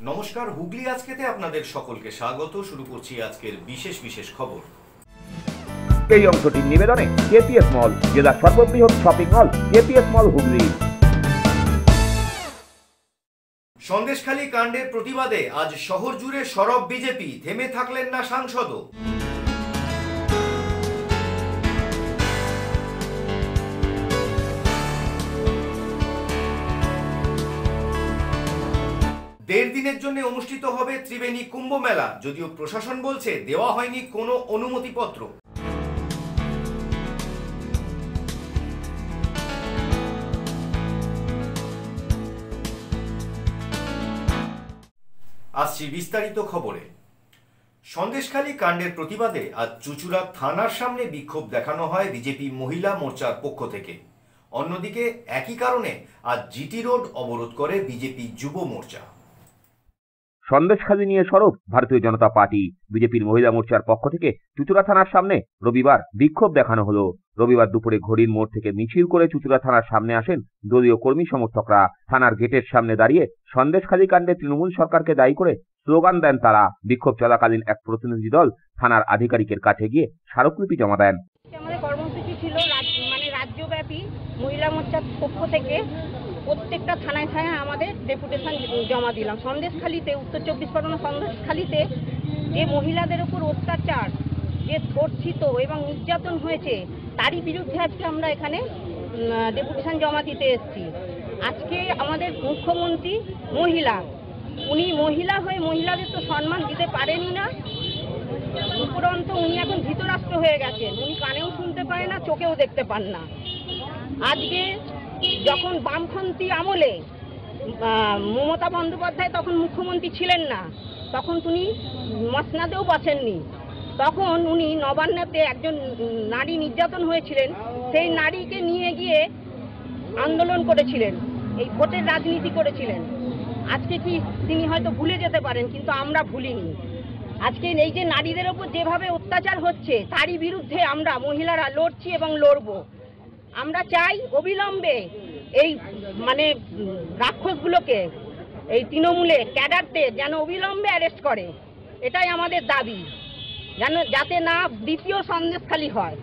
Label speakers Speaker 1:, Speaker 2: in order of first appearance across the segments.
Speaker 1: নমস্কার, হুগলি আজকেতে আপনাদের সকলকে স্বাগত। শুরু করছি আজকের বিশেষ বিশেষ খবর।
Speaker 2: এই অংশটির নিবেদনে কেপিএস মল, জেলার সর্ববৃহৎ শপিং মল কেপিএস মল হুগলি।
Speaker 1: সন্দেশখালী কাণ্ডের প্রতিবাদে আজ শহর জুড়ে সরব বিজেপি, থেমে থাকলেন না সাংসদও। দেড় দিনের জন্য অনুষ্ঠিত হবে ত্রিবেণী কুম্ভ মেলা, যদিও প্রশাসন বলছে দেওয়া হয়নি কোনো অনুমতিপত্র। আসছি বিস্তারিত খবরে। সন্দেশখালী কাণ্ডের প্রতিবাদে আজ চুঁচুড়া থানার সামনে বিক্ষোভ দেখানো হয় বিজেপি মহিলা মোর্চার পক্ষ থেকে। অন্যদিকে একই কারণে আজ জিটি রোড অবরোধ করে বিজেপি যুব মোর্চা।
Speaker 2: সন্দেশখালী নিয়ে সরব ভারতীয় জনতা পার্টি। বিজেপির মহিলা মোর্চার পক্ষ থেকে চুঁচুড়া থানার সামনে রবিবার বিক্ষোভ দেখানো হলো। রবিবার দুপুরে ঘড়ির মোড় থেকে মিছিল করে চুঁচুড়া থানার সামনে আসেন দলীয় কর্মী সমর্থকরা। থানার গেটের সামনে দাঁড়িয়ে সন্দেশখালী কাণ্ডে তৃণমূল সরকারকে দায়ী করে স্লোগান দেন তারা। বিক্ষোভ চলাকালীন এক প্রতিনিধি দল থানার আধিকারিকের কাছে গিয়ে স্মারকলিপি জমা দেন।
Speaker 3: আমাদের কর্মসূচি ছিল রাজ্যব্যাপী মহিলা মোর্চার পক্ষ থেকে প্রত্যেকটা থানায় থানায় আমাদের ডেপুটেশন জমা দিলাম। সন্দেশখালীতে, উত্তর 24 পরগনা সন্দেশখালীতে যে মহিলাদের উপর অত্যাচার, যে ধর্ষিত এবং নির্যাতন হয়েছে, তারই বিরুদ্ধে আজকে আমরা এখানে ডেপুটেশন জমা দিতে এসেছি। আজকে আমাদের মুখ্যমন্ত্রী মহিলা, উনি মহিলা হয়ে মহিলাদের তো সম্মান দিতে পারেনই না, উপরন্ত উনি এখন ধৃতরাষ্ট্র হয়ে গেছেন। উনি কানেও শুনতে পায় না, চোখেও দেখতে পান না। আজকে যখন বামপন্থী আমলে মমতা বন্দ্যোপাধ্যায় তখন মুখ্যমন্ত্রী ছিলেন না, তখন উনি মসনাদেও বসেননি। তখন উনি নবান্নতে একজন নারী নির্যাতন হয়েছিলেন, সেই নারীকে নিয়ে গিয়ে আন্দোলন করেছিলেন, এই ভোটের রাজনীতি করেছিলেন। আজকে কি তিনি হয়তো ভুলে যেতে পারেন, কিন্তু আমরা ভুলিনি। আজকে এই যে নারীদের ওপর যেভাবে অত্যাচার হচ্ছে, তারই বিরুদ্ধে আমরা মহিলারা লড়ছি এবং লড়ব। আমরা চাই অবিলম্বে এই রাক্ষসগুলোকে, এই তৃণমূলে ক্যাডারদের যেন অবিলম্বে অ্যারেস্ট করে, এটাই আমাদের দাবি, যাতে না দ্বিতীয় সন্দেশখালী হয়।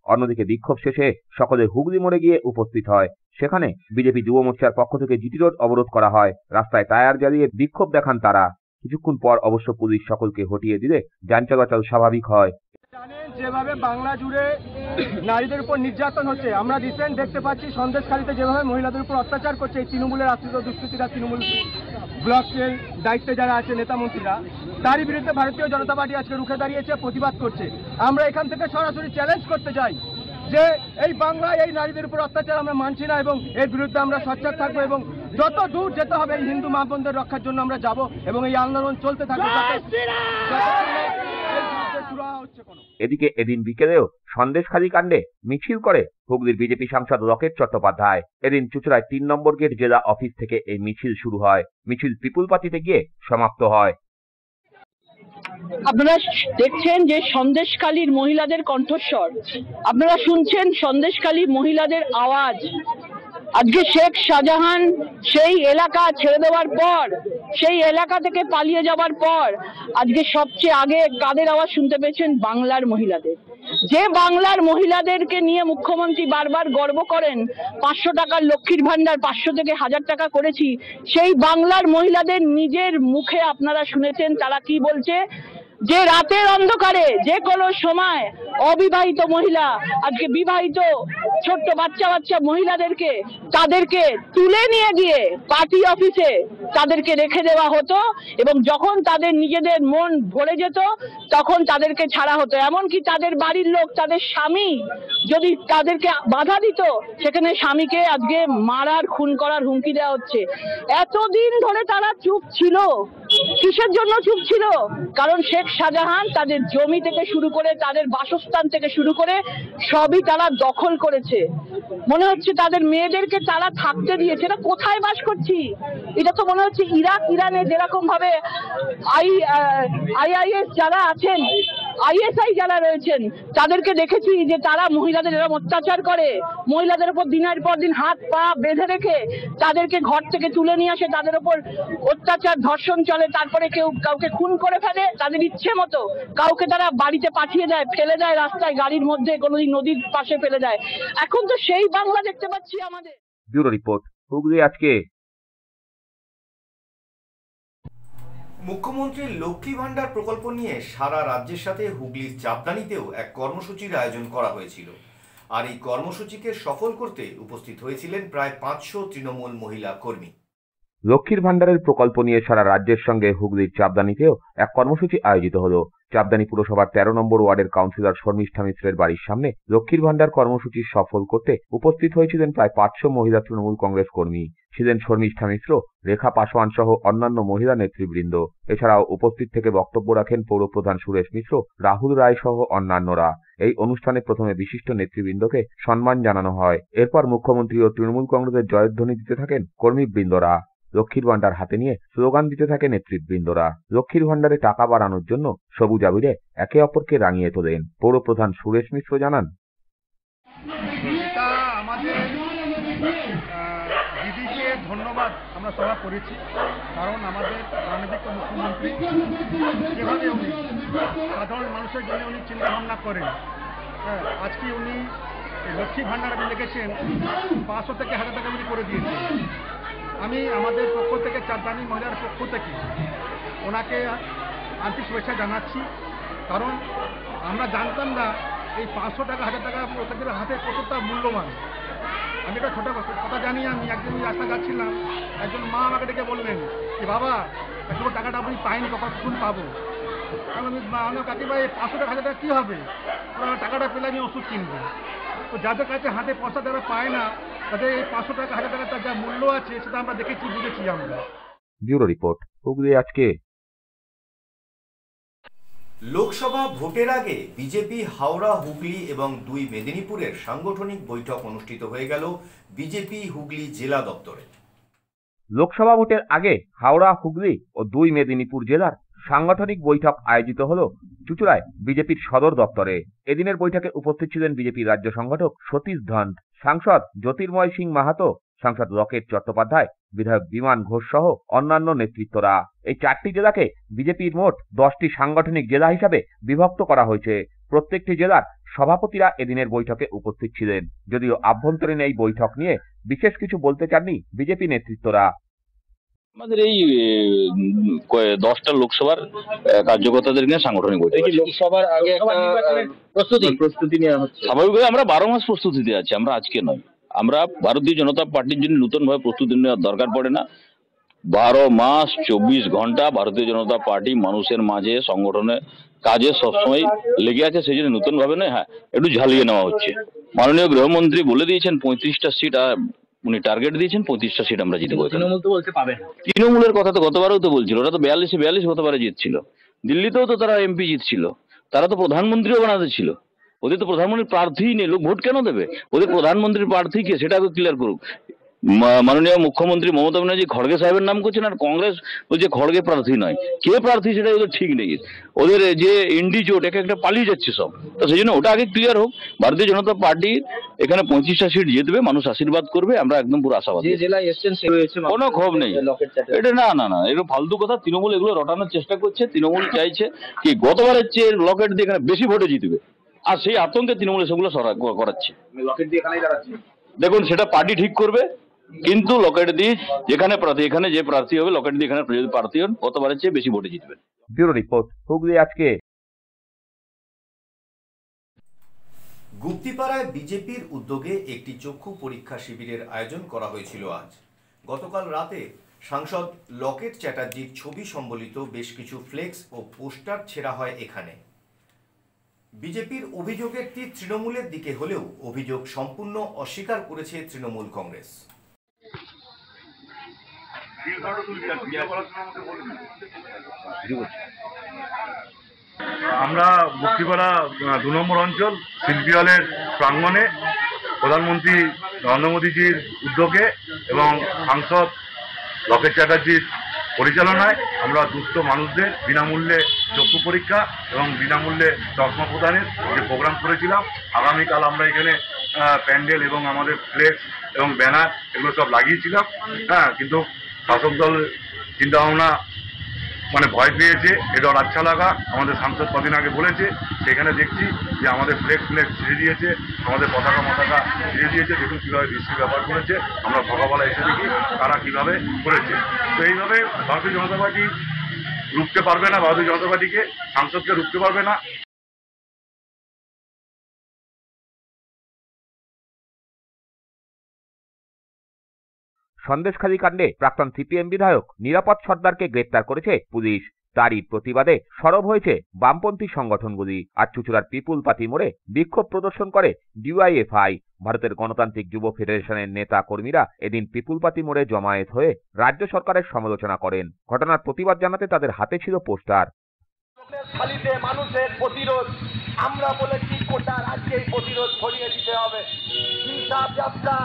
Speaker 2: অন্যদিকে বিক্ষোভ শেষে সকলে হুগলি মোড়ে গিয়ে উপস্থিত হয়। সেখানে বিজেপি যুব মোর্চার পক্ষ থেকে জিটি রোড অবরোধ করা হয়। রাস্তায় টায়ার জ্বালিয়ে বিক্ষোভ দেখান তারা। কিছুক্ষণ পর অবশ্য পুলিশ সকলকে হটিয়ে দিলে যান চলাচল স্বাভাবিক হয়।
Speaker 4: জানেন যেভাবে বাংলা জুড়ে নারীদের উপর নির্যাতন হচ্ছে, আমরা রিসেন্ট দেখতে পাচ্ছি সন্দেশখালীতে যেভাবে মহিলাদের উপর অত্যাচার করছে এই তৃণমূলের আশ্রিত দুষ্কৃতীরা, তৃণমূল ব্লকের দায়িত্বে যারা আছে নেতা মন্ত্রীরা, তারই বিরুদ্ধে ভারতীয় জনতা পার্টি আজকে রুখে দাঁড়িয়েছে, প্রতিবাদ করছে। আমরা এখান থেকে সরাসরি চ্যালেঞ্জ করতে চাই যে এই বাংলায় এই নারীদের উপর অত্যাচার আমরা মানছি না এবং এর বিরুদ্ধে আমরা সোচ্চার থাকবো এবং যত দূর যেতে হবে এই হিন্দু মা বোনদের রক্ষার জন্য আমরা যাব এবং এই আন্দোলন চলতে থাকবে।
Speaker 2: এদিকে এদিন বিকেলেও সন্দেশখালী কাণ্ডে মিছিল করে হুগলির বিজেপি সাংসদ রকেট চট্টোপাধ্যায়। এদিন চুঁচুড়ায় 3 নম্বর গেট জেলা অফিস থেকে এই মিছিল শুরু হয়। মিছিল পিপুলপাতিতে গিয়ে সমাপ্ত হয়।
Speaker 5: আপনারা দেখছেন যে সন্দেশখালীর মহিলাদের কণ্ঠস্বর, আপনারা শুনছেন সন্দেশখালীর মহিলাদের আওয়াজ। আজকে শেখ শাহজাহান সেই এলাকা ছেড়ে দেওয়ার পর, সেই এলাকা থেকে পালিয়ে যাওয়ার পর আজকে সবচেয়ে আগে কাদের আওয়াজ শুনতে পেয়েছেন? বাংলার মহিলাদের। যে বাংলার মহিলাদেরকে নিয়ে মুখ্যমন্ত্রী বারবার গর্ব করেন, 500 টাকার লক্ষ্মীর ভান্ডার 500 থেকে 1000 টাকা করেছি, সেই বাংলার মহিলাদের নিজের মুখে আপনারা শুনেছেন তারা কি বলছে, যে রাতের অন্ধকারে যে কোনো সময় অবিবাহিত মহিলা, আজকে বিবাহিত ছোট্ট বাচ্চা বাচ্চা মহিলাদেরকে তাদেরকে তুলে নিয়ে গিয়ে পার্টি অফিসে তাদেরকে রেখে দেওয়া হতো এবং যখন তাদের নিজেদের মন ভরে যেত তখন তাদেরকে ছাড়া হতো। এমনকি তাদের বাড়ির লোক, তাদের স্বামী যদি তাদেরকে বাধা দিত, সেখানে স্বামীকে আজকে মারার, খুন করার হুমকি দেওয়া হচ্ছে। এতদিন ধরে তারা চুপ ছিল। কিসের জন্য চুপ ছিল? কারণ শেখ শাহজাহান তাদের জমি থেকে শুরু করে, তাদের বাসস্থান থেকে শুরু করে সবই তারা দখল করেছে। মনে হচ্ছে তাদের মেয়েদেরকে তারা থাকতে দিয়েছে। এটা কোথায় বাস করছি? এটা তো মনে হচ্ছে ইরাক, ইরানে যেরকম ভাবে IIS যারা আছেন আইএসআই যারা রয়েছেন তাদেরকে দেখেছি যে তারা মহিলাদের এরকম অত্যাচার করে, মহিলাদের উপর দিনের পর দিন হাত পা বেঁধে রেখে তাদেরকে ঘর থেকে তুলে নিয়ে আসে, তাদের উপর অত্যাচার ধর্ষণ চলে, তারপরে কেউ কাউকে খুন করে ফেলে তাদের ইচ্ছে মতো, কাউকে তারা বাড়িতে পাঠিয়ে দেয়, ফেলে দেয় রাস্তায়, গাড়ির মধ্যে, কোনোদিন নদীর পাশে ফেলে দেয়। এখন তো সেই বাংলা দেখতে পাচ্ছি আমাদের।
Speaker 2: ব্যুরো রিপোর্ট, হুগলি আজকে।
Speaker 1: মুখ্যমন্ত্রীর লক্ষ্মী ভাণ্ডার প্রকল্প নিয়ে সারা রাজ্যের সাথে হুগলির চাপদানিতেও এক কর্মসূচির আয়োজন করা হয়েছিল। আর এই কর্মসূচিকে সফল করতে উপস্থিত হয়েছিলেন প্রায় 500 তৃণমূল মহিলা কর্মী।
Speaker 2: লক্ষ্মীর ভাণ্ডারের প্রকল্প নিয়ে সারা রাজ্যের সঙ্গে হুগলির চাপদানিতেও এক কর্মসূচি আয়োজিত হলো। চাপদানি পুরসভার 13 নম্বর ওয়ার্ডের কাউন্সিলর শর্মিষ্ঠা মিশ্রের বাড়ির সামনে লক্ষ্মীর ভাণ্ডার কর্মসূচি সফল করতে উপস্থিত হয়েছিলেন প্রায় 500 মহিলা তৃণমূল কংগ্রেস কর্মী। ছিলেন শর্মিষ্ঠা মিশ্র, রেখা পাসওয়ান সহ অন্যান্য মহিলা নেতৃবৃন্দ। এছাড়াও উপস্থিত থেকে বক্তব্য রাখেন পৌরপ্রধান সুরেশ মিশ্র, রাহুল রায় সহ অন্যান্যরা। এই অনুষ্ঠানে প্রথমে বিশিষ্ট নেতৃবৃন্দকে সম্মান জানানো হয়। এরপর মুখ্যমন্ত্রী ও তৃণমূল কংগ্রেসের জয়ধ্বনি দিতে থাকেন কর্মীবৃন্দরা। লক্ষ্মীর ভাণ্ডার হাতে নিয়ে স্লোগান দিতে থাকে নেতৃবৃন্দরা। লক্ষ্মীর ভাণ্ডারে টাকা বাড়ানোর জন্য সবুজ আবিরে একে অপরকে রাঙিয়ে তোলেন। পৌরপ্রধান সুরেশ মিশ্র জানান,
Speaker 4: আমাদের দিদিকে ধন্যবাদ আমরা সবাই করেছি, কারণ আমাদের মাননীয় মুখ্যমন্ত্রী যেভাবে উনি সাধারণ মানুষের জন্য উনি চিন্তা ভাবনা করেন। আজকে উনি লক্ষ্মী ভাণ্ডার আপনি দেখেছেন 500 থেকে 1000 টাকা উনি করে দিয়েছেন। আমি আমাদের পক্ষ থেকে, চাপদানি মহিলার পক্ষ থেকে ওনাকে আন্তরিক শুভেচ্ছা জানাচ্ছি, কারণ আমরা জানতাম না এই 500 টাকা 1000 টাকা প্রত্যেকের হাতে কতটা মূল্যবান। আমি একটা ছোটো কথা জানি, আমি একদিন রাস্তা যাচ্ছিলাম, একজন মা আমাকে ডেকে বললেন যে বাবা এত টাকাটা আপনি পাইনি, কখন পাবো? আমি কাকিমা এই 500 টাকা 1000 টাকা কী হবে, টাকাটা পেলে আমি ওষুধ কিনবো। তো যাদের কাছে হাতে পয়সা যারা পায় না, তাদের এই 500 টাকা 1000 টাকার তার যা মূল্য আছে সেটা আমরা দেখেছি, বুঝেছি আমরা।
Speaker 2: ব্যুরো রিপোর্ট, হুগলি আজকে।
Speaker 1: লোকসভা ভোটের আগে বিজেপি হাওড়া, হুগলি এবং 2 মেদিনীপুরের সাংগঠনিক বৈঠক অনুষ্ঠিত হয়ে গেল বিজেপি হুগলি জেলা দপ্তরে।
Speaker 2: লোকসভা ভোটের আগে হাওড়া, হুগলি ও 2 মেদিনীপুর জেলার সাংগঠনিক বৈঠক আয়োজিত হলো চুঁচুড়ায় বিজেপির সদর দপ্তরে। এদিনের বৈঠকে উপস্থিত ছিলেন বিজেপির রাজ্য সংগঠক সতীশ ধন, সাংসদ জ্যোতির্ময় সিং মাহাতো, সাংসদ রকেট চট্টোপাধ্যায়, বিধায়ক বিমান ঘোষ সহ অন্যান্য নেতৃত্বরা। এই 4টি জেলাকে বিজেপির মোট 10টি সাংগঠনিক জেলা হিসাবে বিভক্ত করা হয়েছে। প্রত্যেকটি জেলার সভাপতিরা এদিনের বৈঠকে উপস্থিত ছিলেন। যদিও আভ্যন্তরীণ এই বৈঠক নিয়ে বিশেষ কিছু বলতে চাননি বিজেপি নেতৃত্বরা।
Speaker 6: আমাদের এই 10টা লোকসভার কার্যকর্তাদের নিয়ে সাংগঠনিক বৈঠক।
Speaker 7: লোকসভার আগে প্রস্তুতি নেওয়া হচ্ছে।
Speaker 6: স্বাভাবিকভাবে আমরা 12 মাস প্রস্তুতিতে আছি, আমরা আজকে নয়। আমরা ভারতীয় জনতা পার্টির জন্য নতুনভাবে প্রস্তুতি নেওয়ার দরকার পড়ে না। 12 মাস 24 ঘন্টা ভারতীয় জনতা পার্টি মানুষের মাঝে সংগঠনে কাজে সবসময় লেগে আছে, সেই জন্য নতুন ভাবে নয়, হ্যাঁ একটু ঝালিয়ে নেওয়া হচ্ছে। মাননীয় গৃহমন্ত্রী বলে দিয়েছেন 35টা সিট, উনি টার্গেট দিয়েছেন 35টা সিট আমরা জিতবো।
Speaker 7: তৃণমূল তো বলছে পাবে না।
Speaker 6: তৃণমূলের কথা তো গতবারও তো বলছিল, ওরা তো 42 গতবারে জিতছিল। দিল্লিতেও তো তারা এমপি জিতছিল, তারা তো প্রধানমন্ত্রীও বানাতে ছিল। ওদের তো প্রধানমন্ত্রীর প্রার্থী নেই, লোক ভোট কেন দেবে? ওদের প্রধানমন্ত্রীর প্রার্থী কে সেটা ক্লিয়ার করুক। মাননীয় মুখ্যমন্ত্রী মমতা ব্যানার্জি খড়গে সাহেবের নাম করছেন, আর কংগ্রেস বলছে খড়গে প্রার্থী নয়। কে প্রার্থী সেটা ওদের ঠিক নেই। ওদের যে ইন্ডি জোট একে একটা পালিয়ে যাচ্ছে সব, তো সেই জন্য ওটা আগে ক্লিয়ার হোক। ভারতীয় জনতা পার্টি এখানে 25টা সিট জিতবে, মানুষ আশীর্বাদ করবে, আমরা একদম পুরো আশাবাদী।
Speaker 7: যে জেলায় এসছেন সে হয়েছে
Speaker 6: কোনো ক্ষোভ নেই, এটা না না না, এগুলো ফালতু কথা। তৃণমূল এগুলো রটানোর চেষ্টা করছে। তৃণমূল চাইছে কি গতবারের চেয়ে লকেট দিয়ে এখানে বেশি ভোটে জিতবে, আর সেই আতঙ্কে তৃণমূল সেগুলো করাচ্ছে।
Speaker 7: লকেট দিয়ে এখানেই দাঁড়াচ্ছে।
Speaker 6: দেখুন সেটা পার্টি ঠিক করবে, কিন্তু লকেট দিয়ে যেখানে প্রার্থী, এখানে যে প্রার্থী হবে লকেট দিয়ে এখানে যদি প্রার্থী হন গতবারের চেয়ে বেশি ভোটে জিতবেন।
Speaker 2: ব্যুরো রিপোর্ট, হুগলি আজকে।
Speaker 1: গুপ্তিপাড়ায় বিজেপির উদ্যোগে একটি চক্ষু পরীক্ষা শিবিরের আয়োজন করা হয়েছিল আজ। গতকাল রাতে সাংসদ লকেট চ্যাটার্জির ছবি সম্বলিত বেশ কিছু ফ্লেক্স ও পোস্টার ছেঁড়া হয় এখানে। বিজেপির অভিযোগের তীর তৃণমূলের দিকে হলেও অভিযোগ সম্পূর্ণ অস্বীকার করেছে তৃণমূল কংগ্রেস।
Speaker 8: আমরা গুপ্তিপাড়া 2 নম্বর অঞ্চল শিল্পী হলের প্রাঙ্গণে প্রধানমন্ত্রী নরেন্দ্র মোদীজির উদ্যোগে এবং সাংসদ লকেট চ্যাটার্জির পরিচালনায় আমরা দুস্থ মানুষদের বিনামূল্যে চক্ষু পরীক্ষা এবং বিনামূল্যে চশমা প্রদানের যে প্রোগ্রাম করেছিলাম। আগামীকাল আমরা এখানে প্যান্ডেল এবং আমাদের ফ্লেক্স এবং ব্যানার এগুলো সব লাগিয়েছিলাম। কিন্তু শাসক দল চিন্তাভাবনা ভয় পেয়েছে, এটা আচ্ছা লাগা। আমাদের সাংসদ কদিন আগে বলেছে, সেখানে দেখছি যে আমাদের ফ্লেক্স ছিঁড়ে দিয়েছে, আমাদের পতাকা ছিঁড়ে দিয়েছে। দেখুন কীভাবে বৃষ্টি ব্যবহার করেছে, আমরা সকালবেলা এসে দেখি তারা কীভাবে করেছে। তো এইভাবে ভারতীয় জনতা পার্টি রুখতে পারবে না, ভারতীয় জনতা পার্টিকে, সাংসদকে রুখতে পারবে না।
Speaker 2: সন্দেশখালী কাণ্ডে প্রাক্তন সিপিএম বিধায়ক নিরাপদ সর্দারকে গ্রেপ্তার করেছে পুলিশ। তারই প্রতিবাদে সরব হয়েছে বামপন্থী সংগঠনগুলি। আর চুঁচুড়ার পিপুল পার্টি মোড়ে বিক্ষোভ প্রদর্শন করে ডিওয়াইএফআই। ভারতের গণতান্ত্রিক যুব ফেডারেশনের নেতা কর্মীরা এদিন পিপুল পার্টি মোড়ে জমায়েত হয়ে রাজ্য সরকারের সমালোচনা করেন। ঘটনার প্রতিবাদ জানাতে তাদের হাতে ছিল পোস্টার।
Speaker 4: খালিতে মানুষের প্রতিরোধ, আমরা বলেছি গোটা রাজ্যে প্রতিরোধ ছড়িয়ে দিতে হবে। ইনসাফ যাত্রা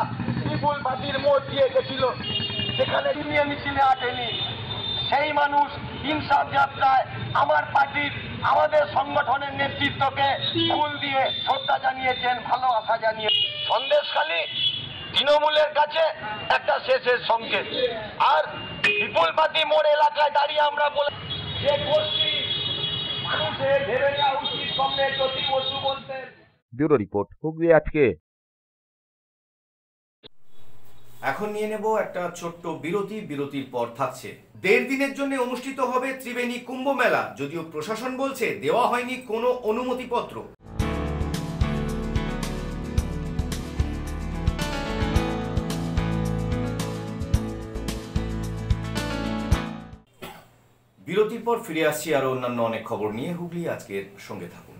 Speaker 4: পিপুল পার্টির মোড় দিয়ে গেছিল, সেখানে নিয়ে মিছিলে আসেনি। সেই মানুষ ইনসাফ যাত্রায় আমার পার্টির, আমাদের সংগঠনের নেতৃত্বকে ফুল দিয়ে শ্রদ্ধা জানিয়েছেন, ভালোবাসা জানিয়ে। সন্দেশখালী তৃণমূলের কাছে একটা শেষের সংকেত। আর পিপুল পার্টি মোড় এলাকায় দাঁড়িয়ে আমরা বলে যে গোষ্ঠী মানুষের ভেবে নেওয়া উচিত, সামনে জ্যোতি বসু বলতেন।
Speaker 2: ব্যুরো রিপোর্ট, হুগলি আজকে।
Speaker 1: এখন নিয়ে নেব একটা ছোট্ট বিরতি। বিরতির পর থাকছে 1.5 দিনের জন্য অনুষ্ঠিত হবে ত্রিবেণী কুম্ভ মেলা, যদিও প্রশাসন বলছে দেওয়া হয়নি কোনো অনুমতিপত্র। বিরতির পর ফিরে আসছি আরো অন্যান্য অনেক খবর নিয়ে। হুগলি আজকের সঙ্গে থাকুন।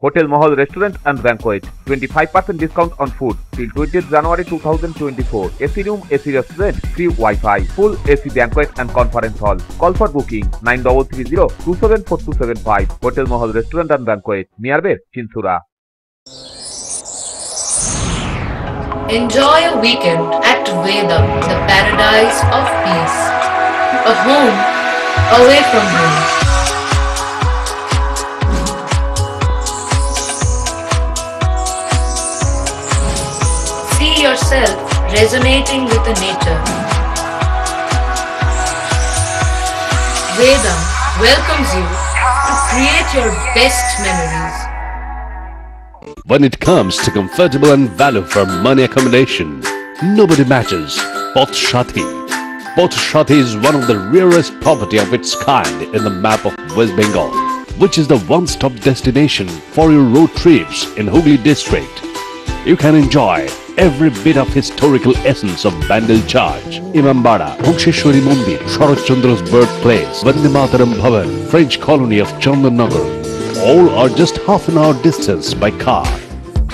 Speaker 2: Hotel Mahal Restaurant and Banquet, 25% discount on food till 20th January 2024. AC room, AC restaurant, free Wi-Fi, full AC banquet and conference hall. Call for booking 9330-274275. Hotel Mahal Restaurant and Banquet, nearby Chinsura.
Speaker 9: Enjoy a weekend at Vedam, the paradise of peace. A home away from home. see yourself resonating with the nature. Vedam welcomes you to create your best memories.
Speaker 10: When it comes to comfortable and value for money accommodation, nobody matches Poth Shati. Poth Shati is one of the rarest property of its kind in the map of West Bengal, which is the one-stop destination for your road trips in Hooghly district. You can enjoy every bit of historical essence of Bandel Church, Imambara, Bhuksheshwari Mandir, Sharat Chandra's birthplace, Vande Mataram Bhavan, French colony of Chandannagar. All are just half an hour distance by car.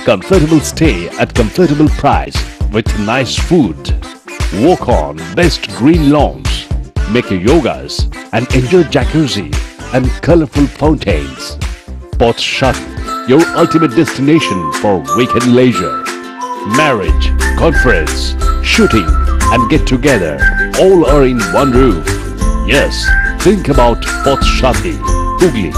Speaker 10: Comfortable stay at comfortable price with nice food. Walk on best green lawns, make your yogas and enjoy jacuzzi and colorful fountains. Poth Shati, your ultimate destination for weekend leisure. Marriage, conference, shooting and get together all are in one roof. Yes, think about Poth Shati, Hooghly.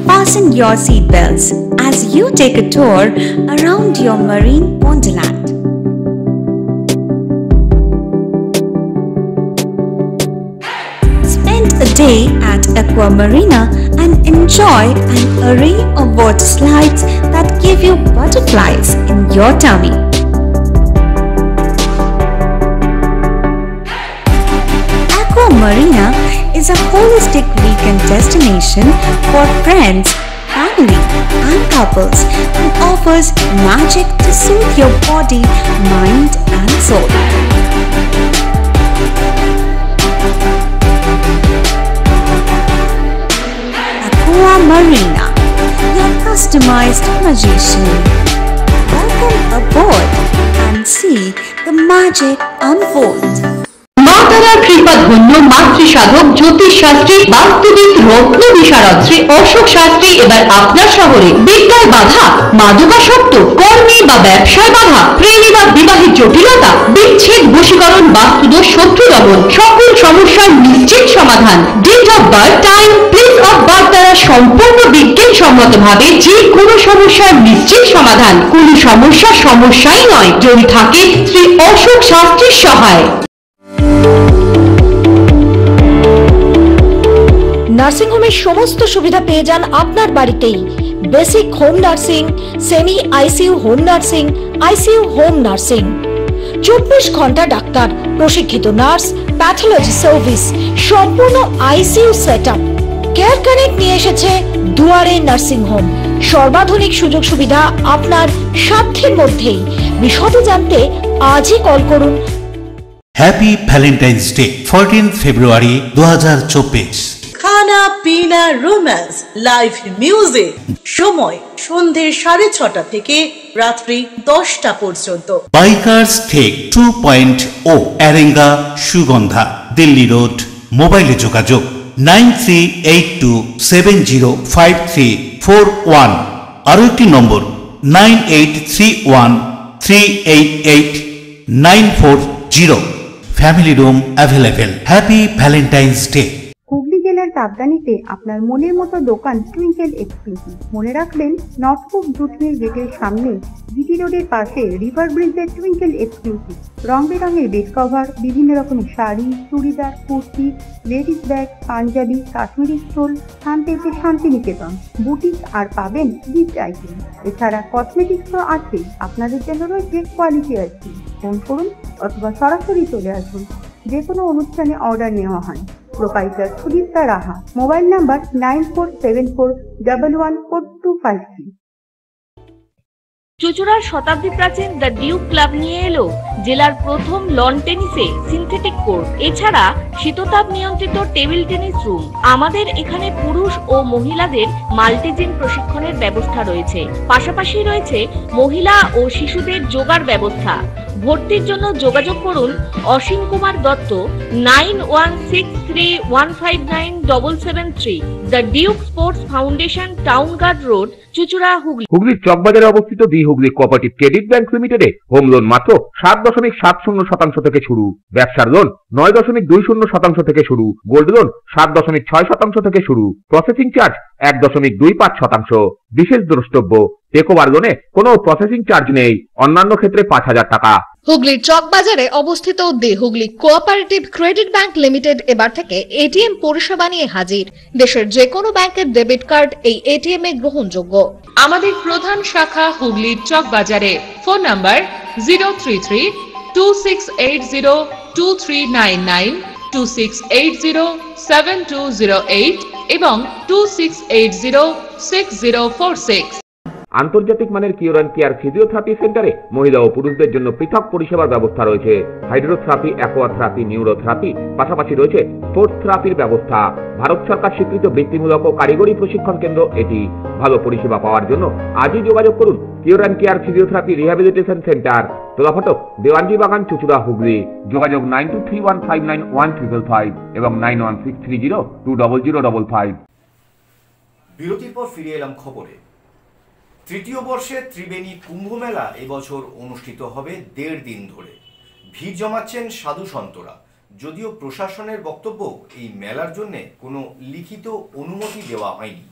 Speaker 11: Fasten your seatbelts as you take a tour around your marine wonderland. Spend a day at Aqua Marina and enjoy an array of water slides that give you butterflies in your tummy. Aqua Marina is a holistic weekend destination for friends, family and couples and offers magic to soothe your body, mind and soul. Aqua Marina, your customized magician. Welcome aboard and see the magic unfold.
Speaker 12: মাতারা কৃপা ধন্য মাতৃ সাধক জ্যোতিষ শাস্ত্রী বাস্তুবিদ রত্ন বিশারদ শ্রী অশোক শাস্ত্রী এবার আপনার শহরে বিদ্যায় বাধা, মাদকাসক্ত, কর্মে বা ব্যবসায় বাধা, প্রেমে বা বিবাহের জটিলতা, বিচ্ছেদ, বশীকরণ, বাস্তুদোষ, শত্রু দমন, সকল সমস্যার নিশ্চিত সমাধান। Date of birth, time, place of birth দ্বারা সম্পূর্ণ বিজ্ঞানসম্মতভাবে যে কোনো সমস্যার নিশ্চিত সমাধান। কোনো সমস্যাই নয় যদি থাকে শ্রী অশোক শাস্ত্রীর সহায়।
Speaker 13: নার্সিং হোমের সমস্ত সুবিধা পেয়ে যান আপনার বাড়িতেই। Basic home nursing, semi ICU home nursing, ICU home nursing, 24 ঘন্টা ডাক্তার, প্রশিক্ষিত নার্স, প্যাথোলজি সার্ভিস, সম্পূর্ণ আইসিইউ সেটআপ। কেয়ার কানেক্ট নিয়ে এসেছে দুয়ারে নার্সিং হোম। সর্বাধুনিক সুযোগ সুবিধা আপনার সাধ্যের মধ্যেই। বিশদে জানতে আজই কল করুন।
Speaker 14: হ্যাপি ভ্যালেন্টাইন্স ডে 14 ফেব্রুয়ারি 2024।
Speaker 15: খানা পিনা রোম্যান্স লাইভ মিউজিক, সময় সন্ধে 6:30 থেকে রাত্রি 10টা পর্যন্ত।
Speaker 14: বাইকার্স টেক 2.0 অ্যারেঙ্গা সুগন্ধা, দিল্লি রোড। মোবাইলে যোগাযোগ 9382705341। আরো একটি নম্বর 9831388940। Family room available. Happy Valentine's day.
Speaker 16: Hooghly জেলার কাপ্তানীতে আপনার মনের মতো দোকান টুইঙ্কেল এক্সক্লুসিভ। মনে রাখবেন, নর্থপুর জুট মিল গেটের সামনে জিটি রোডের পাশে রিভার ব্রিজের টুইঙ্কেল এক্সক্লুসিভ। রং বেরঙের বেড কভার, বিভিন্ন রকমের sari, churidar, kurti, ladies bag, panjabi, Kashmiri stole, স্থান পেয়েছে শান্তিনিকেতন। বুটিক আর পাবেন গিফট আইটেম। এছাড়া কসমেটিক্সও আছে। আপনাদের জন্য রয়েছে কোয়ালিটি আইটেম। ফোন করুন অথবা সরাসরি চলে আসুন। যে কোনো অনুষ্ঠানে অর্ডার নেওয়া হয়। Proprietor Sudipta Raha. Mobile number 9474114253।
Speaker 17: চুঁচুড়ার শতাব্দী প্রাচীন দ্য ডিউক ক্লাব নিয়ে এলো জেলার প্রথম লন টেনিসে সিনথেটিক কোর্ট, এছাড়া শীততাপ নিয়ন্ত্রিত টেবিল টেনিস রুম। আমাদের এখানে পুরুষ ও মহিলাদের মাল্টিজিম প্রশিক্ষণের ব্যবস্থা রয়েছে। পাশাপাশি রয়েছে মহিলা ও শিশুদের যোগার ব্যবস্থা। ভর্তির জন্য যোগাযোগ করুন Asim Kumar Dutta 9163159773। The duke sports foundation, town guard road, Chuchura, Hooghly.
Speaker 2: হুগলির চকবাজারে অবস্থিত the Hooghly cooperative credit bank লিমিটেডে হোম লোন মাত্র 7.70% থেকে শুরু, ব্যবসার লোন 9.20% থেকে শুরু, গোল্ড লোন 7.6% থেকে শুরু, প্রসেসিং চার্জ 1.25%। বিশেষ দ্রষ্টব্য, টেকওভার লোনে কোনো প্রসেসিং চার্জ নেই, অন্যান্য ক্ষেত্রে 5,000 টাকা।
Speaker 13: হুগলির চকবাজারে অবস্থিত the Hooghly cooperative credit bank limited এবার থেকে এটিএম পরিষেবা নিয়ে হাজির। দেশের যে কোনো ব্যাংকের ডেবিট কার্ড এই এটিএম এ গ্রহণযোগ্য।
Speaker 12: আমাদের প্রধান শাখা হুগলির চকবাজারে। ফোন নাম্বার 033-2680-2399, 2680-7208 এবং 2680-6046।
Speaker 2: আন্তর্জাতিক মানের কিওর অ্যান্ড কেয়ার ফিজিওথেরাপি সেন্টারে মহিলা ও পুরুষদের জন্য পৃথক পরিষেবার ব্যবস্থা রয়েছে। হাইড্রোথেরাপি, অ্যাকোয়াথেরাপি, নিউরোথেরাপি, পাশাপাশি রয়েছে স্পোর্টস থেরাপির ব্যবস্থা। ভারত সরকার স্বীকৃত বৃত্তিমূলক ও কারিগরি প্রশিক্ষণ কেন্দ্র এটি। ভালো পরিষেবা পাওয়ার জন্য আজই যোগাযোগ করুন cure and care physiotherapy rehabilitation centre, Tolaphatak, Dewanji Bagan, Chuchura, Hooghly. যোগাযোগ 9231591555 এবং 9163020055।
Speaker 1: বিরতির পর ফিরে এলাম খবরে। তৃতীয় বর্ষে ত্রিবেণী কুম্ভ মেলা এবছর অনুষ্ঠিত হবে 1.5 দিন ধরে। ভিড় জমাচ্ছেন সাধু সন্তরা। যদিও প্রশাসনের বক্তব্য, এই মেলার জন্য কোনো লিখিত অনুমতি দেওয়া হয়নি।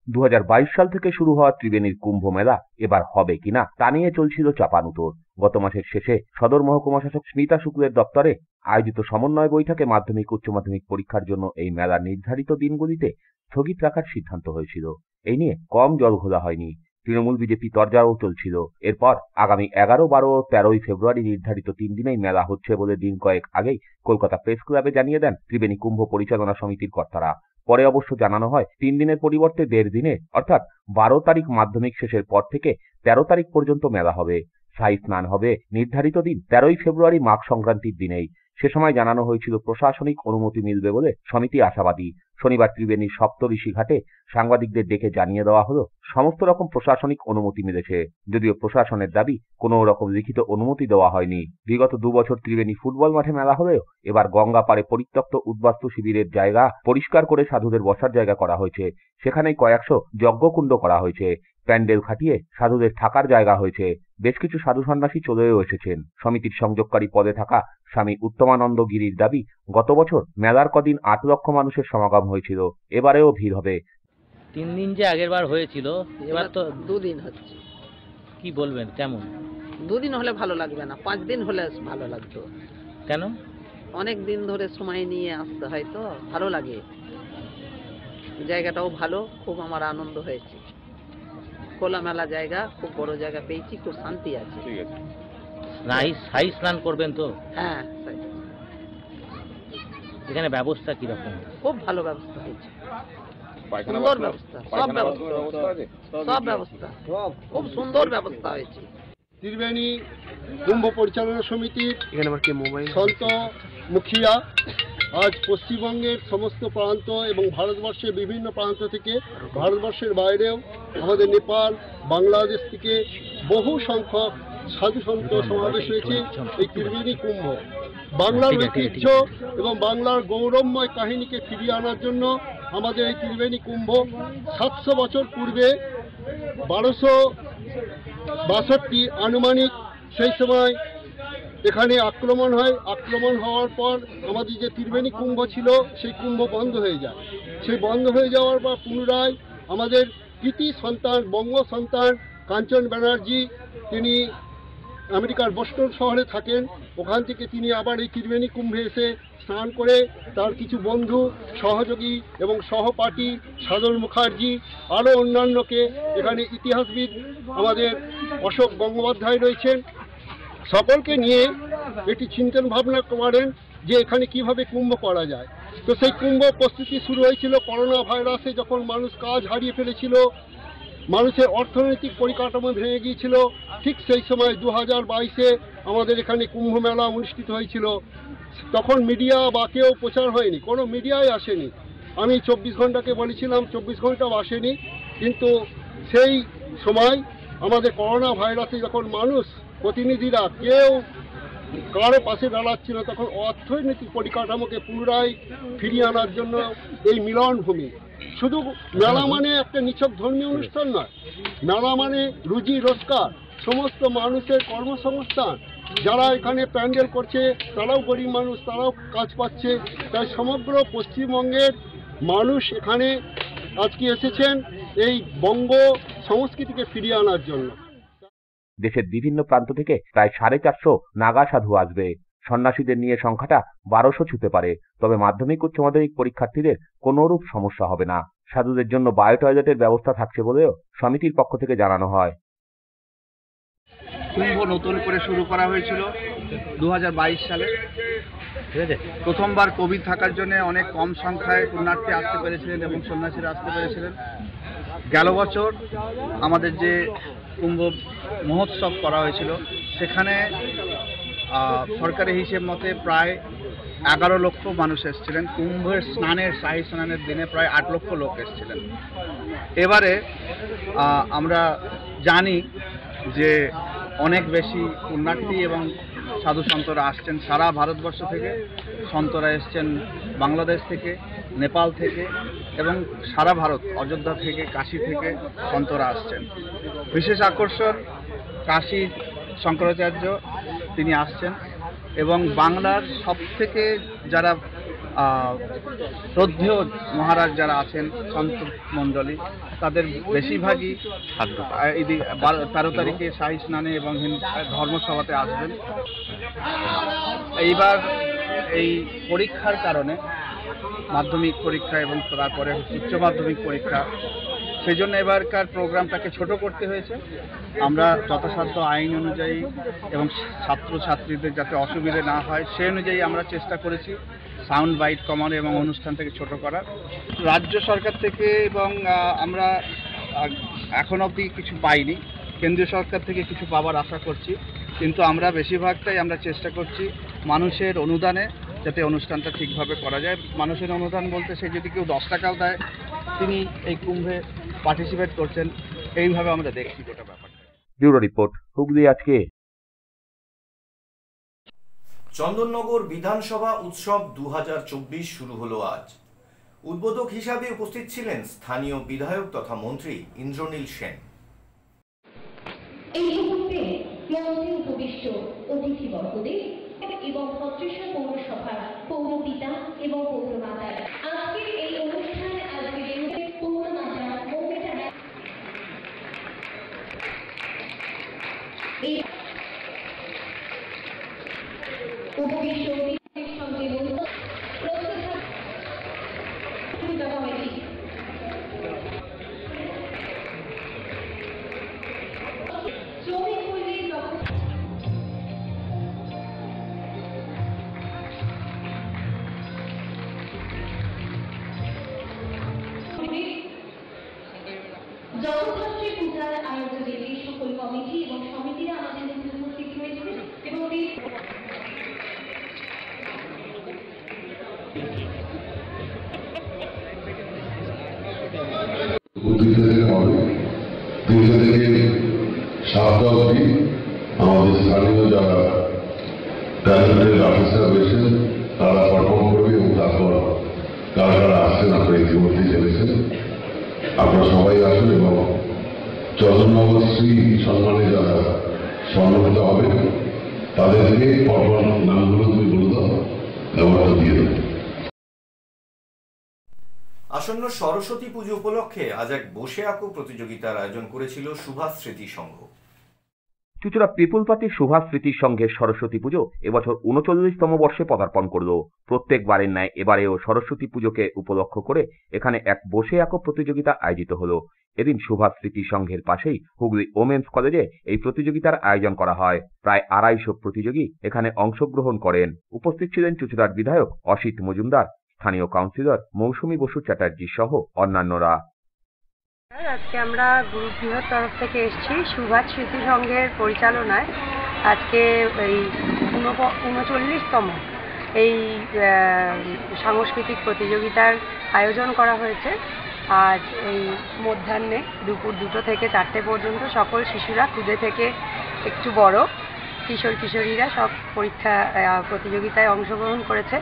Speaker 2: 2022 সাল থেকে শুরু হওয়া ত্রিবেণীর কুম্ভ মেলা এবার হবে কিনা তা নিয়ে চলছিল চাপানুতোর। গত মাসের শেষে সদর মহকুমা শাসক স্মিতা শুক্লের দপ্তরে আয়োজিত সমন্বয় বৈঠকে মাধ্যমিক উচ্চ মাধ্যমিক পরীক্ষার জন্য এই মেলার নির্ধারিত দিনগুলিতে স্থগিত রাখার সিদ্ধান্ত হয়েছিল। এই নিয়ে কম জলঘোলা হয়নি। তৃণমূল বিজেপি তরজাও চলছিল। এরপর আগামী 11, 12 ও 13 ফেব্রুয়ারি নির্ধারিত 3 দিনেই মেলা হচ্ছে বলে দিন কয়েক আগেই কলকাতা প্রেস ক্লাবে জানিয়ে দেন ত্রিবেণী কুম্ভ পরিচালনা সমিতির কর্তারা। পরে অবশ্য জানানো হয় 3 দিনের পরিবর্তে 1.5 দিনে, অর্থাৎ 12 তারিখ মাধ্যমিক শেষের পর থেকে 13 তারিখ পর্যন্ত মেলা হবে। শাহী স্নান হবে নির্ধারিত দিন 13 ফেব্রুয়ারি মাঘ সংক্রান্তির দিনেই। সে সময় জানানো হয়েছিল প্রশাসনিক অনুমতি মিলবে বলে সমিতি আশাবাদী। শনিবার ত্রিবেণীর সপ্তঋষি ঘাটে সাংবাদিকদের ডেকে জানিয়ে দেওয়া হলো সমস্ত রকম প্রশাসনিক অনুমতি মিলেছে। যদিও প্রশাসনের দাবি কোনো রকম লিখিত অনুমতি দেওয়া হয়নি। বিগত 2 বছর ত্রিবেণী ফুটবল মাঠে মেলা হলেও এবার গঙ্গা পাড়ে পরিত্যক্ত উদ্বাস্তু শিবিরের জায়গা পরিষ্কার করে সাধুদের বসার জায়গা করা হয়েছে। সেখানেই কয়েকশো যজ্ঞকুণ্ড করা হয়েছে। প্যান্ডেল খাটিয়ে সাধুদের থাকার জায়গা হয়েছে। বেশ কিছু সাধু সন্ন্যাসী চলেও এসেছেন। সমিতির সংযোগকারী পদে থাকা স্বামী উত্তমানন্দ গিরির দাবি, গত বছর মেলার কদিন 8 লক্ষ মানুষের সমাগম হয়েছিল, এবারেও ভিড় হবে।
Speaker 7: 3 দিন যে আগের বার হয়েছিল, এবার তো
Speaker 18: 2 দিন হচ্ছে।
Speaker 7: কি বলবেন, কেমন?
Speaker 18: 2 দিন হলে ভালো লাগবে না, 5 দিন হলে ভালো লাগতো।
Speaker 7: কেন?
Speaker 18: অনেক দিন ধরে সময় নিয়ে আসতে হয় তো ভালো লাগে। জায়গাটাও ভালো, খুব আমার আনন্দ হয়েছে। খোলামেলা জায়গা, খুব বড় জায়গা পেয়েছি, খুব শান্তি আছে। ঠিক আছে।
Speaker 7: শাহী স্নান করবেন তো?
Speaker 18: হ্যাঁ।
Speaker 7: এখানে ব্যবস্থা কিরকম?
Speaker 18: খুব ভালো ব্যবস্থা হয়েছে, সুন্দর ব্যবস্থা, সব ব্যবস্থা খুব সুন্দর ব্যবস্থা হয়েছে।
Speaker 4: ত্রিবেণী কুম্ভ পরিচালনা সমিতির সন্ত মুখিয়া আজ পশ্চিমবঙ্গের সমস্ত প্রান্ত এবং ভারতবর্ষের বিভিন্ন প্রান্ত থেকে, ভারতবর্ষের বাইরেও আমাদের নেপাল, বাংলাদেশ থেকে বহু সংখ্যক সাধু সন্ত সমাবেশ হয়েছে এই ত্রিবেণী কুম্ভ। বাংলার ঐতিহ্য এবং বাংলার গৌরবময় কাহিনীকে ফিরিয়ে আনার জন্য আমাদের এই ত্রিবেণী কুম্ভ 700 বছর পূর্বে 1262 আনুমানিক সেই সময় এখানে আক্রমণ হয়। আক্রমণ হওয়ার পর আমাদের যে ত্রিবেণী কুম্ভ ছিল সেই কুম্ভ বন্ধ হয়ে যায়। সেই বন্ধ হয়ে যাওয়ার পর পুনরায় আমাদের কৃতি সন্তান, বঙ্গ সন্তান কাঞ্চন ব্যানার্জি, তিনি আমেরিকার বোস্টন শহরে থাকেন। ওখান থেকে তিনি আবার এই ত্রিবেণী কুম্ভে এসে স্নান করে তার কিছু বন্ধু, সহযোগী এবং সহপাঠী সাধন মুখার্জি, আরও অন্যান্যকে, এখানে ইতিহাসবিদ আমাদের অশোক গঙ্গোপাধ্যায় রয়েছেন, সকলকে নিয়ে এটি চিন্তন ভাবনা করেন যে এখানে কিভাবে কুম্ভ করা যায়। তো সেই কুম্ভ প্রস্তুতি শুরু হয়েছিল করোনা ভাইরাসে, যখন মানুষ কাজ হারিয়ে ফেলেছিল, মানুষের অর্থনৈতিক পরিকাঠামো ভেঙে গিয়েছিল। ঠিক সেই সময় 2022-এ আমাদের এখানে কুম্ভ মেলা অনুষ্ঠিত হয়েছিল। তখন মিডিয়া বা কেউ প্রচার হয়নি, কোনো মিডিয়াই আসেনি। আমি 24 ঘন্টাকে বলেছিলাম, 24 ঘন্টাও আসেনি। কিন্তু সেই সময় আমাদের করোনা ভাইরাসে যখন মানুষ প্রতিনিধিরা কেউ কারো পাশে দাঁড়াচ্ছিল, তখন অর্থনৈতিক পরিকাঠামোকে পুনরায় ফিরিয়ে আনার জন্য এই মিলনভূমি
Speaker 19: শুধু মেলা মানে একটা নিছক ধর্মীয় অনুষ্ঠান নয়, মেলা মানে রুজি রোজগার, সমস্ত মানুষের কর্মসংস্থান। যারা এখানে প্যান্ডেল করছে তারাও গরিব মানুষ, তারাও কাজ পাচ্ছে। তাই সমগ্র পশ্চিমবঙ্গের মানুষ এখানে আজকে এসেছেন এই বঙ্গ সংস্কৃতিকে ফিরিয়ে আনার জন্য।
Speaker 2: দেশের বিভিন্ন প্রান্ত থেকে প্রায় 450 নাগা সাধু আসবে। সন্ন্যাসীদের নিয়ে সংখ্যাটা 1200 ছুঁতে পারে। তবে মাধ্যমিক উচ্চ মাধ্যমিক পরীক্ষার্থীদের কোনোরূপ সমস্যা হবে না। সাধুদের জন্য বায়ো টয়লেটের ব্যবস্থা থাকছে বলেও সমিতির পক্ষ থেকে জানানো হয়।
Speaker 20: কুম্ভ নতুন করে শুরু করা হয়েছিল 2022 সালে। ঠিক আছে, প্রথমবার কোভিড থাকার জন্য অনেক কম সংখ্যায় পুণ্যার্থী আসতে পেরেছিলেন এবং সন্ন্যাসীরা আসতে পেরেছিলেন। গেল বছর আমাদের যে কুম্ভ মহোৎসব করা হয়েছিল সেখানে সরকারি হিসেব মতে প্রায় 11 লক্ষ মানুষ এসেছিলেন। কুম্ভের শাহী স্নানের দিনে প্রায় 8 লক্ষ লোক এসেছিলেন। এবারে আমরা জানি যে অনেক বেশি পুণ্যার্থী এবং সাধু সন্তরা আসছেন সারা ভারতবর্ষ থেকে। সন্তরা এসছেন বাংলাদেশ থেকে, নেপাল থেকে এবং সারা ভারত, অযোধ্যা থেকে, কাশী থেকে সন্তরা আসছেন। বিশেষ আকর্ষণ কাশী শঙ্করাচার্য, তিনি আসছেন এবং বাংলার সব থেকে যারা শ্রদ্ধেয় মহারাজ যারা আছেন সন্ত মণ্ডলী, তাদের বেশিরভাগই 13 তারিখে শাহী স্নানে এবং ধর্মসভাতে আসবেন। এইবার এই পরীক্ষার কারণে, মাধ্যমিক পরীক্ষা এবং তারপরে উচ্চ মাধ্যমিক পরীক্ষা, সেই জন্য এবারকার প্রোগ্রামটাকে ছোট করতে হয়েছে। আমরা যথাসাধ্য আইন অনুযায়ী এবং ছাত্রছাত্রীদের যাতে অসুবিধে না হয় সেই অনুযায়ী আমরা চেষ্টা করেছি সাউন্ড বাইট কমানো এবং অনুষ্ঠানটাকে ছোট করার। রাজ্য সরকার থেকে এবং আমরা এখন অবধি কিছু পাইনি, কেন্দ্রীয় সরকার থেকে কিছু পাওয়ার আশা করছি, কিন্তু আমরা বেশিরভাগটাই আমরা চেষ্টা করছি মানুষের অনুদানে যাতে অনুষ্ঠানটা ঠিকভাবে করা যায়। মানুষের অনুদান বলতে সে যদি কেউ 10 টাকাও দেয় তিনি এই কুম্ভে পার্টিসিপেট করছেন, এইভাবে আমরা দেখছি গোটা ব্যাপারটা।
Speaker 2: ব্যুরো রিপোর্ট, হুগলি আজকে।
Speaker 1: চন্দননগর বিধানসভা উৎসব 2024 শুরু হলো আজ। উদ্বোধক হিসাবে উপস্থিত ছিলেন স্থানীয় বিধায়ক তথা মন্ত্রী ইন্দ্রনীল সেন।
Speaker 21: এই মুহূর্তে মঞ্চে উপবিষ্ট অতিথিবর্গদের এবং ভদ্রেশ্বর পৌরসভার পৌরপিতা এবং পৌরমাতার আজকের এই অনুষ্ঠানে আজকের পৌরমাতা মৌমিতা এই উপবিষ্ট অতিথির সঙ্গে জগদ্ধাত্রী পূজার আয়োজনে যে সকল কমিটি এবং সমিতিরা আমাদের মধ্যে উপস্থিত হয়েছে এবং
Speaker 22: আমাদের স্থানীয় যারা ট্যালেন্টেড অফিসার রয়েছেন তারা পারফর্ম করবে এবং তারপর কারা কারা আসছেন আপনারা ইতিমধ্যেই জেনেছেন। আপনারা সবাই আসুন এবং চন্দননগর শ্রী সম্মানে যারা সম্মানিত হবে তাদেরকে পরপর নামগুলো তুমি বলে দাও, ব্যবহারটা দিয়ে দেবো।
Speaker 1: আসন্ন সরস্বতী পুজো উপলক্ষে আজ এক বসে আঁকো প্রতিযোগিতার আয়োজন করেছিল সুভাষ স্মৃতি সংঘ।
Speaker 2: চুঁচুড়া পিপুল পার্টির সুভাষ স্মৃতি সংঘের সরস্বতী পুজো এবছর 39তম বর্ষে পদার্পণ করল। প্রত্যেকবারের ন্যায় এবারেও সরস্বতী পুজোকে উপলক্ষ করে এখানে এক বসে আঁকো প্রতিযোগিতা আয়োজিত হলো। এদিন সুভাষ স্মৃতি সংঘের পাশেই হুগলি ওমেন্স কলেজে এই প্রতিযোগিতার আয়োজন করা হয়। প্রায় 250 প্রতিযোগী এখানে অংশগ্রহণ করেন। উপস্থিত ছিলেন চুঁচুড়ার বিধায়ক অসিত মজুমদার, স্থানীয় কাউন্সিলর মৌসুমী বসু চ্যাটার্জি সহ অন্যান্যরা।
Speaker 23: আজকে আমরা গুরুগৃহর তরফ থেকে এসেছি সুভাষ স্মৃতি সংঘের পরিচালনায়। আজকে এই 39তম এই সাংস্কৃতিক প্রতিযোগিতার আয়োজন করা হয়েছে। আজ এই মধ্যাহ্নে দুপুর 2টো থেকে 4টে পর্যন্ত সকল শিশুরা ক্ষুদে থেকে একটু বড় কিশোর কিশোরীরা সব প্রতিযোগিতায় অংশগ্রহণ করেছে।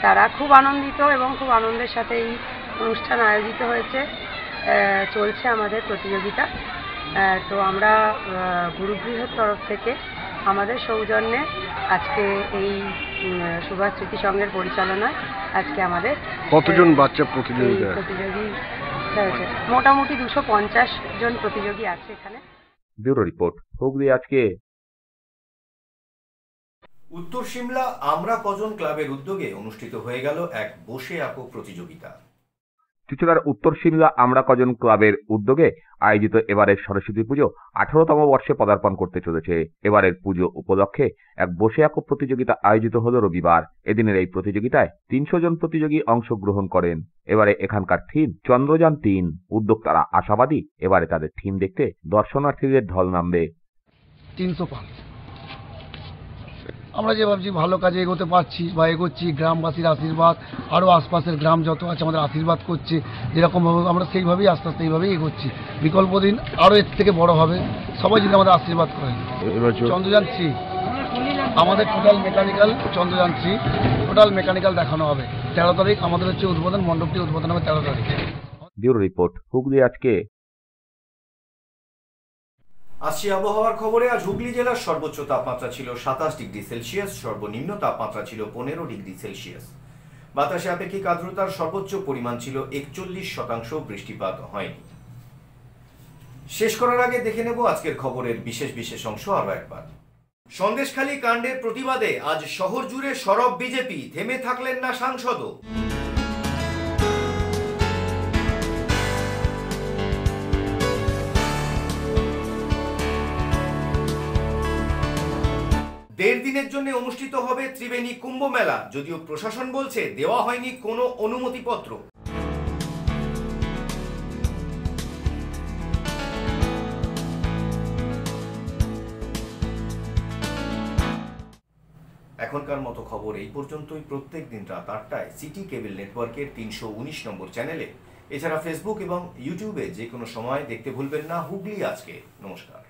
Speaker 23: তারা খুব আনন্দিত এবং খুব আনন্দের সাথে এই অনুষ্ঠান আয়োজিত হয়েছে, চলছে আমাদের প্রতিযোগিতা। তো আমরা গুরুগৃহের তরফ থেকে আমাদের সৌজন্যে আজকে এই সুভাষ স্মৃতি সংঘের পরিচালনায় আজকে আমাদের
Speaker 19: কতজন বাচ্চা প্রতিযোগী
Speaker 23: হয়েছে? মোটামুটি 250 জন প্রতিযোগী আছে এখানে।
Speaker 2: ব্যুরো রিপোর্ট, হুগলি আজকে।
Speaker 1: উত্তর সিমলা আমরা কজন ক্লাবের উদ্যোগে অনুষ্ঠিত হয়ে গেল এক বসে আঁকো প্রতিযোগিতা।
Speaker 2: চুঁচুড়ার উত্তর সিমলা আমরা কজন ক্লাবের উদ্যোগে আয়োজিত এবারের সরস্বতী পুজো 18তম বর্ষে পদার্পণ করতে চলেছে। এবারের পুজো উপলক্ষে এক বসে আঁকো প্রতিযোগিতা আয়োজিত হলো রবিবার। এদিনের এই প্রতিযোগিতায় 300 জন প্রতিযোগী অংশগ্রহণ করেন। এবারে এখানকার থিম চন্দ্রযান 3। উদ্যোক্তারা আশাবাদী এবারে তাদের থিম দেখতে দর্শনার্থীদের ঢল নামবে।
Speaker 3: 305 আমরা যে ভাবছি ভালো কাজে এগোতে পারছি বা এগোচ্ছি, গ্রামবাসীর আশীর্বাদ, আরও আশপাশের গ্রাম যত আছে আমাদের আশীর্বাদ করছে, যেরকমভাবে আমরা সেইভাবেই আস্তে আস্তে এইভাবেই এগোচ্ছি। বিকল্প দিন আরও এর থেকে বড় হবে, সবাই যদি আমাদের আশীর্বাদ করেন। চন্দ্রযান 3 আমাদের total mechanical, Chandrayaan 3 total mechanical দেখানো হবে। 13 তারিখ আমাদের হচ্ছে উদ্বোধন, মণ্ডপটি উদ্বোধন হবে 13 তারিখ।
Speaker 2: ব্যুরো রিপোর্ট, হুগলি আজকে।
Speaker 1: আসছি আবহাওয়ার খবরে। আজ হুগলি জেলার সর্বোচ্চ তাপমাত্রা ছিল 27 ডিগ্রি সেলসিয়াস, সর্বনিম্ন তাপমাত্রা ছিল 15 ডিগ্রি সেলসিয়াস। বাতাসে আপেক্ষিক আর্দ্রতার সর্বোচ্চ পরিমাণ ছিল 41%, বৃষ্টিপাত হয়নি। শেষ করার আগে দেখে নেব আজকের খবরের বিশেষ অংশ আরো একবার। সন্দেশখালী কাণ্ডের প্রতিবাদে আজ শহর জুড়ে সরব বিজেপি, থেমে থাকলেন না সাংসদও। দেড় দিনের জন্য অনুষ্ঠিত হবে ত্রিবেণী কুম্ভ মেলা, যদিও প্রশাসন বলছে দেওয়া হয়নি কোনো অনুমতিপত্র। এখনকার মতো খবর এই পর্যন্তই। প্রত্যেক দিন রাত 8টায় সিটি কেবল নেটওয়ার্কের 319 নম্বর চ্যানেলে, এছাড়া ফেসবুক এবং ইউটিউবে যে কোনো সময় দেখতে ভুলবেন না হুগলি আজকে। নমস্কার।